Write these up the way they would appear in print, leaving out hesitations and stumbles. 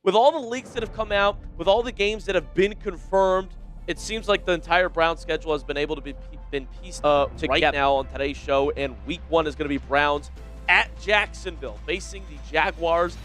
With all the leaks that have come out, with all the games that have been confirmed, it seems like the entire Browns schedule has been able to been pieced together now on today's show. And week 1 is going to be Browns at Jacksonville, facing the Jaguars.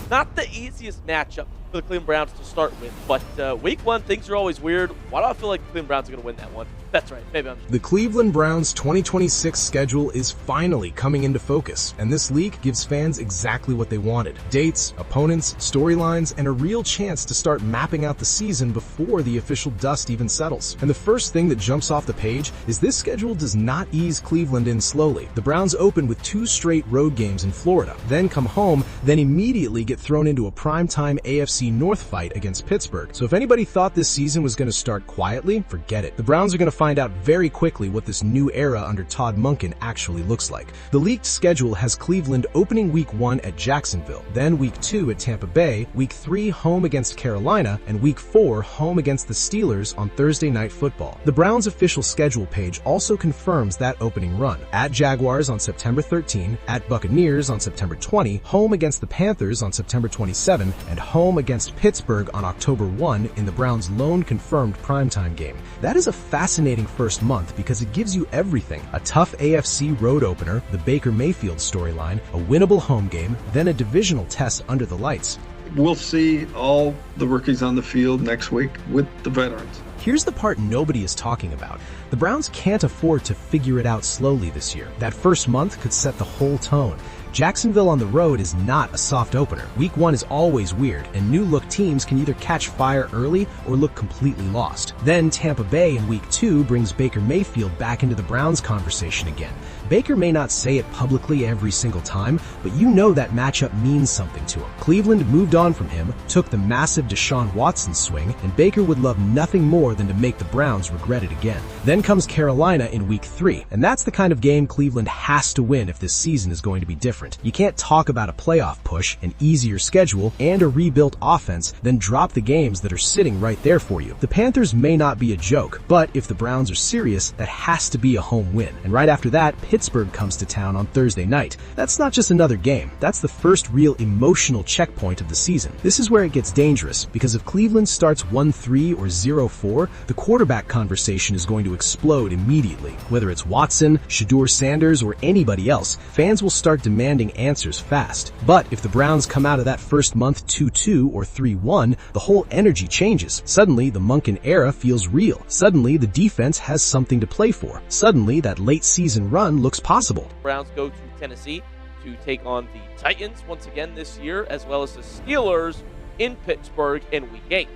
Not the easiest matchup for the Cleveland Browns to start with, but week 1, things are always weird. Why do I feel like the Cleveland Browns are going to win that one? That's right. Maybe I'm just... The Cleveland Browns 2026 schedule is finally coming into focus, and this leak gives fans exactly what they wanted. Dates, opponents, storylines, and a real chance to start mapping out the season before the official dust even settles. And the first thing that jumps off the page is this schedule does not ease Cleveland in slowly. The Browns open with 2 straight road games in Florida, then come home, then immediately get thrown into a primetime AFC North fight against Pittsburgh. So if anybody thought this season was going to start quietly, forget it. The Browns are going to find out very quickly what this new era under Todd Monken actually looks like. The leaked schedule has Cleveland opening week 1 at Jacksonville, then week 2 at Tampa Bay, week 3 home against Carolina, and week 4 home against the Steelers on Thursday Night Football. The Browns' official schedule page also confirms that opening run. At Jaguars on September 13, at Buccaneers on September 20, home against the Panthers on September 27, and home against Pittsburgh on October 1 in the Browns' lone confirmed primetime game. That is a fascinating first month because it gives you everything. A tough AFC road opener, the Baker Mayfield storyline, a winnable home game, then a divisional test under the lights. We'll see all the rookies on the field next week with the veterans. Here's the part nobody is talking about. The Browns can't afford to figure it out slowly this year. That first month could set the whole tone. Jacksonville on the road is not a soft opener. Week 1 is always weird, and new-look teams can either catch fire early or look completely lost. Then Tampa Bay in week 2 brings Baker Mayfield back into the Browns conversation again. Baker may not say it publicly every single time, but you know that matchup means something to him. Cleveland moved on from him, took the massive Deshaun Watson swing, and Baker would love nothing more than to make the Browns regret it again. Then comes Carolina in week 3, and that's the kind of game Cleveland has to win if this season is going to be different. You can't talk about a playoff push, an easier schedule, and a rebuilt offense, then drop the games that are sitting right there for you. The Panthers may not be a joke, but if the Browns are serious, that has to be a home win. And right after that, Pittsburgh comes to town on Thursday night. That's not just another game. That's the first real emotional checkpoint of the season. This is where it gets dangerous, because if Cleveland starts 1-3 or 0-4, the quarterback conversation is going to explode immediately. Whether it's Watson, Shedeur Sanders, or anybody else, fans will start demanding answers fast. But if the Browns come out of that first month 2-2 or 3-1, the whole energy changes. Suddenly, the Monken era feels real. Suddenly, the defense has something to play for. Suddenly, that late season run looks possible. Browns go to Tennessee to take on the Titans once again this year, as well as the Steelers in Pittsburgh in week 8.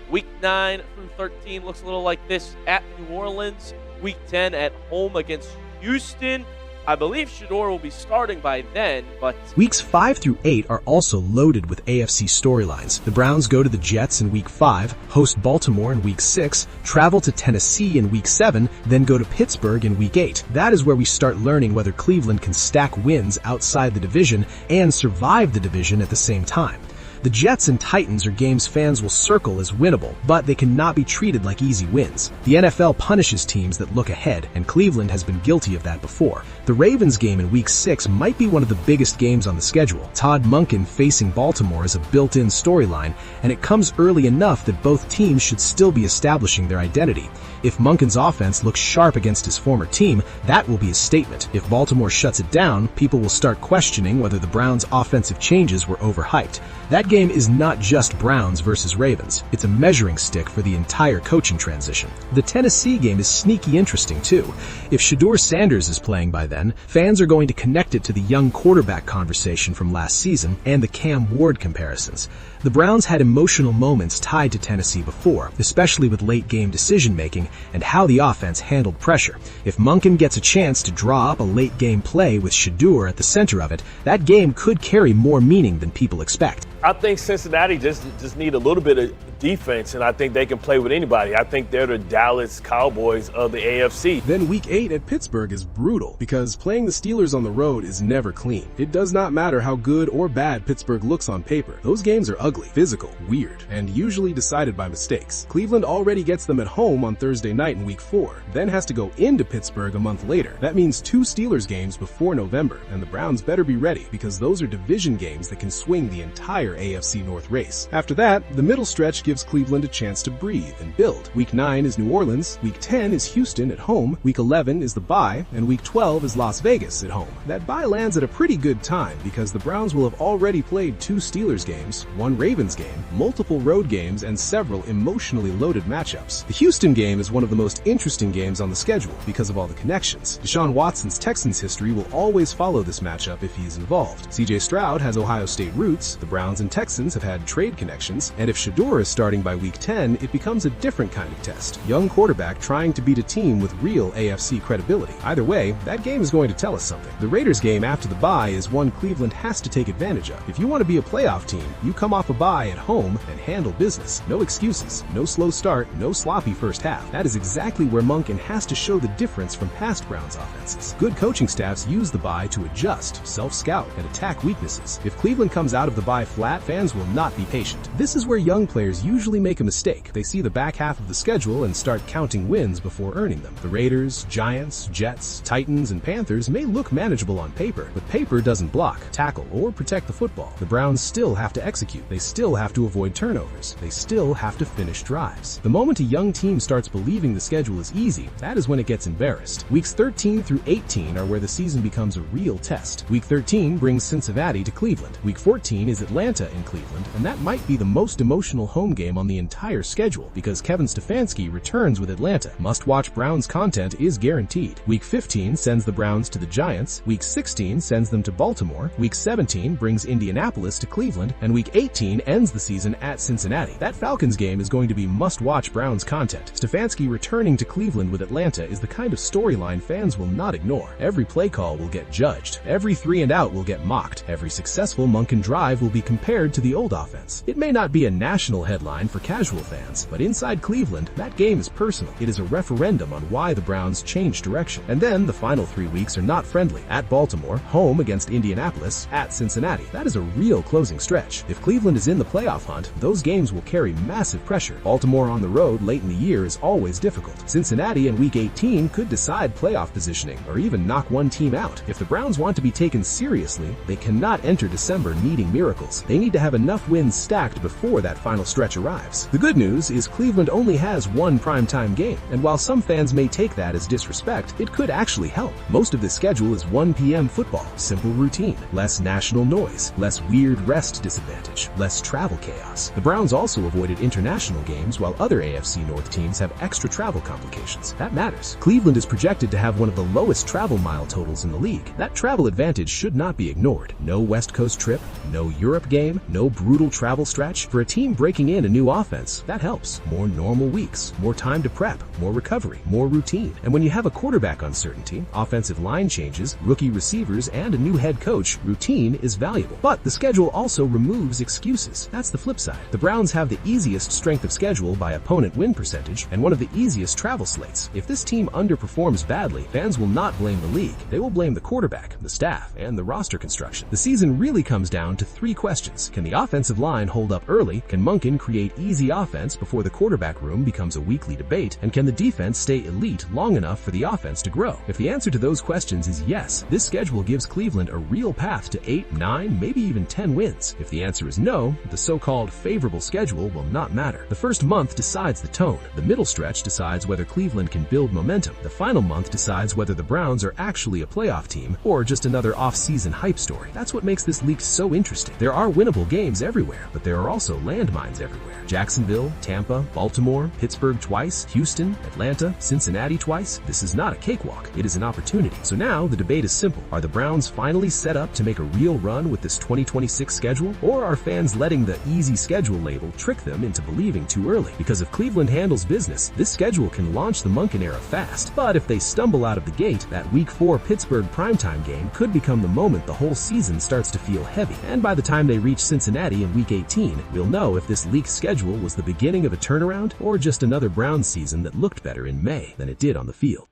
Week 9 through 13 looks a little like this at New Orleans. Week 10 at home against Houston. I believe Shedeur will be starting by then, but... Weeks 5 through 8 are also loaded with AFC storylines. The Browns go to the Jets in week 5, host Baltimore in week 6, travel to Tennessee in week 7, then go to Pittsburgh in week 8. That is where we start learning whether Cleveland can stack wins outside the division and survive the division at the same time. The Jets and Titans are games fans will circle as winnable, but they cannot be treated like easy wins. The NFL punishes teams that look ahead, and Cleveland has been guilty of that before. The Ravens game in week 6 might be one of the biggest games on the schedule. Todd Monken facing Baltimore is a built-in storyline, and it comes early enough that both teams should still be establishing their identity. If Monken's offense looks sharp against his former team, that will be a statement. If Baltimore shuts it down, people will start questioning whether the Browns' offensive changes were overhyped. That game is not just Browns versus Ravens. It's a measuring stick for the entire coaching transition. The Tennessee game is sneaky interesting too. If Shedeur Sanders is playing by then, fans are going to connect it to the young quarterback conversation from last season and the Cam Ward comparisons. The Browns had emotional moments tied to Tennessee before, especially with late-game decision-making and how the offense handled pressure. If Monken gets a chance to draw up a late-game play with Shedeur at the center of it, that game could carry more meaning than people expect. I think Cincinnati just need a little bit of defense, and I think they can play with anybody. I think they're the Dallas Cowboys of the AFC. Then week 8 at Pittsburgh is brutal because playing the Steelers on the road is never clean. It does not matter how good or bad Pittsburgh looks on paper. Those games are ugly, physical, weird, and usually decided by mistakes. Cleveland already gets them at home on Thursday night in week 4, then has to go into Pittsburgh a month later. That means 2 Steelers games before November, and the Browns better be ready because those are division games that can swing the entire their AFC North race. After that, the middle stretch gives Cleveland a chance to breathe and build. Week 9 is New Orleans, Week 10 is Houston at home, Week 11 is the bye, and Week 12 is Las Vegas at home. That bye lands at a pretty good time because the Browns will have already played 2 Steelers games, 1 Ravens game, multiple road games, and several emotionally loaded matchups. The Houston game is one of the most interesting games on the schedule because of all the connections. Deshaun Watson's Texans history will always follow this matchup if he's involved. CJ Stroud has Ohio State roots, the Browns and Texans have had trade connections, and if Shedeur is starting by Week 10, it becomes a different kind of test. Young quarterback trying to beat a team with real AFC credibility. Either way, that game is going to tell us something. The Raiders game after the bye is one Cleveland has to take advantage of. If you want to be a playoff team, you come off a bye at home and handle business. No excuses, no slow start, no sloppy first half. That is exactly where Monken has to show the difference from past Browns offenses. Good coaching staffs use the bye to adjust, self-scout, and attack weaknesses. If Cleveland comes out of the bye flat, fans will not be patient. This is where young players usually make a mistake. They see the back half of the schedule and start counting wins before earning them. The Raiders, Giants, Jets, Titans, and Panthers may look manageable on paper, but paper doesn't block, tackle, or protect the football. The Browns still have to execute. They still have to avoid turnovers. They still have to finish drives. The moment a young team starts believing the schedule is easy, that is when it gets embarrassed. Weeks 13 through 18 are where the season becomes a real test. Week 13 brings Cincinnati to Cleveland. Week 14 is Atlanta in Cleveland, and that might be the most emotional home game on the entire schedule because Kevin Stefanski returns with Atlanta. Must-watch Browns content is guaranteed. Week 15 sends the Browns to the Giants. Week 16 sends them to Baltimore. Week 17 brings Indianapolis to Cleveland, and Week 18 ends the season at Cincinnati. That Falcons game is going to be must-watch Browns content. Stefanski returning to Cleveland with Atlanta is the kind of storyline fans will not ignore. Every play call will get judged. Every 3-and-out will get mocked. Every successful Monken drive will be compared to the old offense. It may not be a national headline for casual fans, but inside Cleveland, that game is personal. It is a referendum on why the Browns changed direction. And then the final 3 weeks are not friendly. At Baltimore, home against Indianapolis, at Cincinnati. That is a real closing stretch. If Cleveland is in the playoff hunt, those games will carry massive pressure. Baltimore on the road late in the year is always difficult. Cincinnati in Week 18 could decide playoff positioning or even knock one team out. If the Browns want to be taken seriously, they cannot enter December needing miracles. They need to have enough wins stacked before that final stretch arrives. The good news is Cleveland only has one primetime game, and while some fans may take that as disrespect, it could actually help. Most of the schedule is 1 p.m. football, simple routine, less national noise, less weird rest disadvantage, less travel chaos. The Browns also avoided international games while other AFC North teams have extra travel complications. That matters. Cleveland is projected to have one of the lowest travel mile totals in the league. That travel advantage should not be ignored. No West Coast trip, no Europe game, no brutal travel stretch. For a team breaking in a new offense, that helps. More normal weeks, more time to prep, more recovery, more routine. And when you have a quarterback uncertainty, offensive line changes, rookie receivers, and a new head coach, routine is valuable. But the schedule also removes excuses. That's the flip side. The Browns have the easiest strength of schedule by opponent win percentage and one of the easiest travel slates. If this team underperforms badly, fans will not blame the league. They will blame the quarterback, the staff, and the roster construction. The season really comes down to 3 questions. Can the offensive line hold up early? Can Monken create easy offense before the quarterback room becomes a weekly debate? And can the defense stay elite long enough for the offense to grow? If the answer to those questions is yes, this schedule gives Cleveland a real path to 8, 9, maybe even 10 wins. If the answer is no, the so-called favorable schedule will not matter. The first month decides the tone. The middle stretch decides whether Cleveland can build momentum. The final month decides whether the Browns are actually a playoff team or just another off-season hype story. That's what makes this league so interesting. There are winnable games everywhere, but there are also landmines everywhere. Jacksonville, Tampa, Baltimore, Pittsburgh twice, Houston, Atlanta, Cincinnati twice. This is not a cakewalk. It is an opportunity. So now the debate is simple. Are the Browns finally set up to make a real run with this 2026 schedule? Or are fans letting the easy schedule label trick them into believing too early? Because if Cleveland handles business, this schedule can launch the Monken era fast. But if they stumble out of the gate, that Week 4 Pittsburgh primetime game could become the moment the whole season starts to feel heavy. And by the time they reach Cincinnati in Week 18, we'll know if this leaked schedule was the beginning of a turnaround or just another Browns season that looked better in May than it did on the field.